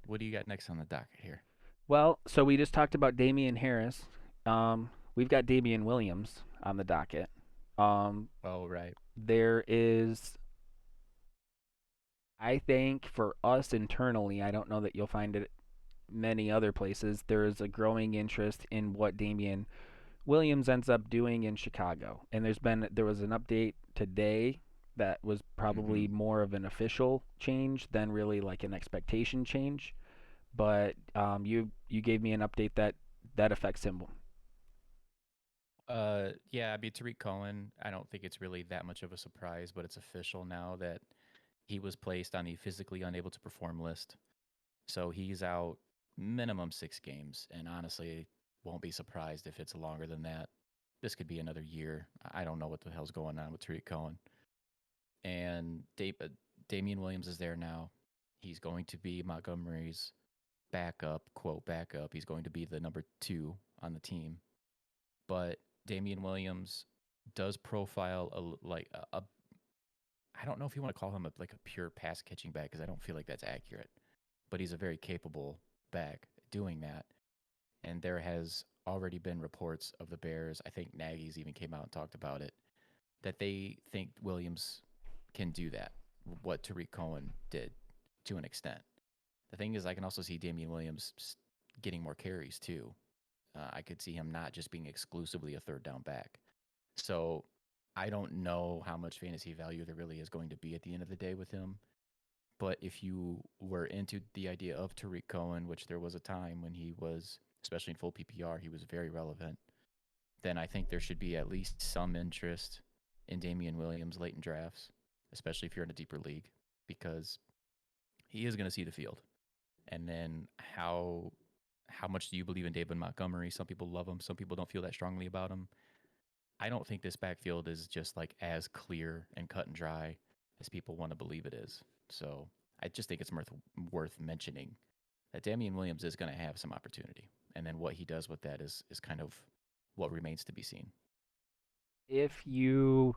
What do you got next on the docket here? Well, so we just talked about Damian Harris. We've got Damien Williams on the docket. Um, Oh, right. there is, I think, for us internally, I don't know that you'll find it many other places. There is a growing interest in what Damien Williams ends up doing in Chicago, and there was an update today that was Mm-hmm. probably more of an official change than really like an expectation change. But you gave me an update that affects him. Yeah, I mean, Tariq Cohen, I don't think it's really that much of a surprise, but it's official now that he was placed on the physically unable to perform list. So he's out minimum 6 games. And honestly, won't be surprised if it's longer than that. This could be another year. I don't know what the hell's going on with Tariq Cohen. And Damian Williams is there now. He's going to be Montgomery's backup, quote, backup. He's going to be the number 2 on the team. But Damian Williams does profile a I don't know if you want to call him like a pure pass catching back because I don't feel like that's accurate. But he's a very capable back doing that. And there has already been reports of the Bears. I think Nagy's even came out and talked about it that they think Williams can do that. What Tariq Cohen did to an extent. The thing is, I can also see Damian Williams getting more carries too. I could see him not just being exclusively a third down back. So I don't know how much fantasy value there really is going to be at the end of the day with him. But if you were into the idea of Tariq Cohen, which there was a time when he was, especially in full PPR, he was very relevant, then I think there should be at least some interest in Damian Williams late in drafts, especially if you're in a deeper league, because he is going to see the field. And then how much do you believe in David Montgomery? Some people love him, some people don't feel that strongly about him. I don't think this backfield is just like as clear and cut and dry as people want to believe it is. So I just think it's worth mentioning that Damian Williams is going to have some opportunity, and then what he does with that is kind of what remains to be seen. If you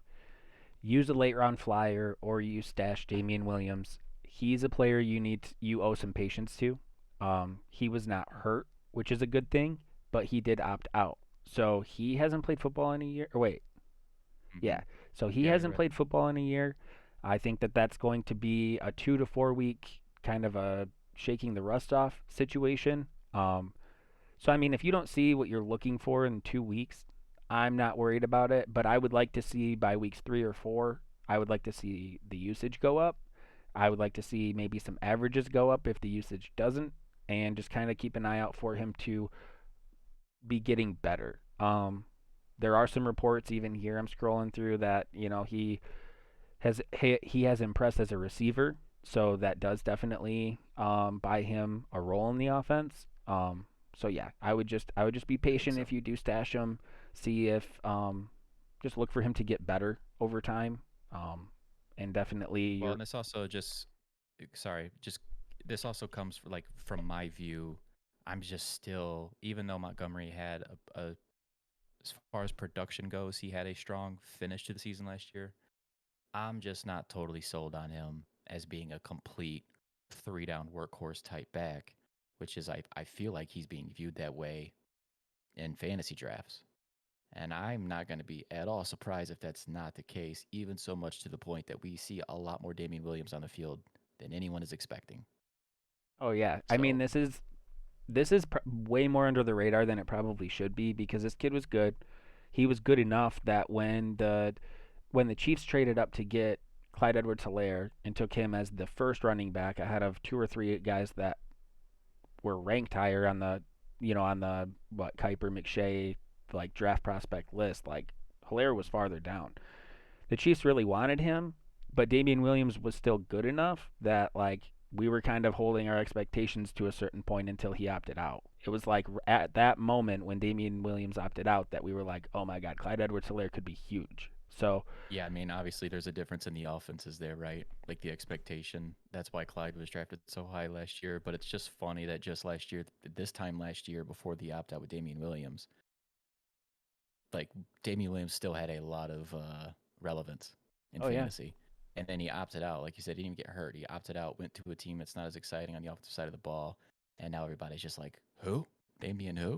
use a late round flyer or you stash Damian Williams, he's a player you owe some patience to. He was not hurt, which is a good thing, but he did opt out. So he hasn't played football in a year. Or wait, Mm-hmm. yeah. So he Yeah, you're hasn't right. played football in a year. I think that that's going to be a 2 to 4 week kind of a shaking the rust off situation. So I mean, if you don't see what you're looking for in 2 weeks, I'm not worried about it. But I would like to see by weeks 3 or 4, I would like to see the usage go up. I would like to see maybe some averages go up if the usage doesn't, and just kind of keep an eye out for him to be getting better. There are some reports even here I'm scrolling through that he has impressed as a receiver, so that does definitely buy him a role in the offense. So yeah, I would just be I think patient so. if you do stash him. See if just look for him to get better over time. Um, and definitely Well, you're and this also just sorry, just this also comes like from my view. I'm just still, even though Montgomery had as far as production goes, he had a strong finish to the season last year. I'm just not totally sold on him as being a complete 3 down workhorse type back, which is I feel like he's being viewed that way in fantasy drafts. And I'm not going to be at all surprised if that's not the case, even so much to the point that we see a lot more Damian Williams on the field than anyone is expecting. Oh yeah, I mean So, this is way more under the radar than it probably should be because this kid was good. He was good enough that when the Chiefs traded up to get Clyde Edwards-Helaire and took him as the first running back ahead of two or three guys that were ranked higher on the what Kuiper McShay like draft prospect list, like Helaire was farther down. The Chiefs really wanted him, but Damian Williams was still good enough that like we were kind of holding our expectations to a certain point until he opted out. It was like at that moment when Damian Williams opted out that we were like, oh my God, Clyde Edwards-Helaire could be huge. So yeah, I mean, obviously there's a difference in the offenses there, right? Like the expectation. That's why Clyde was drafted so high last year. But it's just funny that just last year, this time last year, before the opt out with Damian Williams, like Damian Williams still had a lot of relevance in oh yeah, fantasy. And then he opted out. Like you said, he didn't even get hurt. He opted out, went to a team that's not as exciting on the offensive side of the ball. And now everybody's just like, who? Damien who?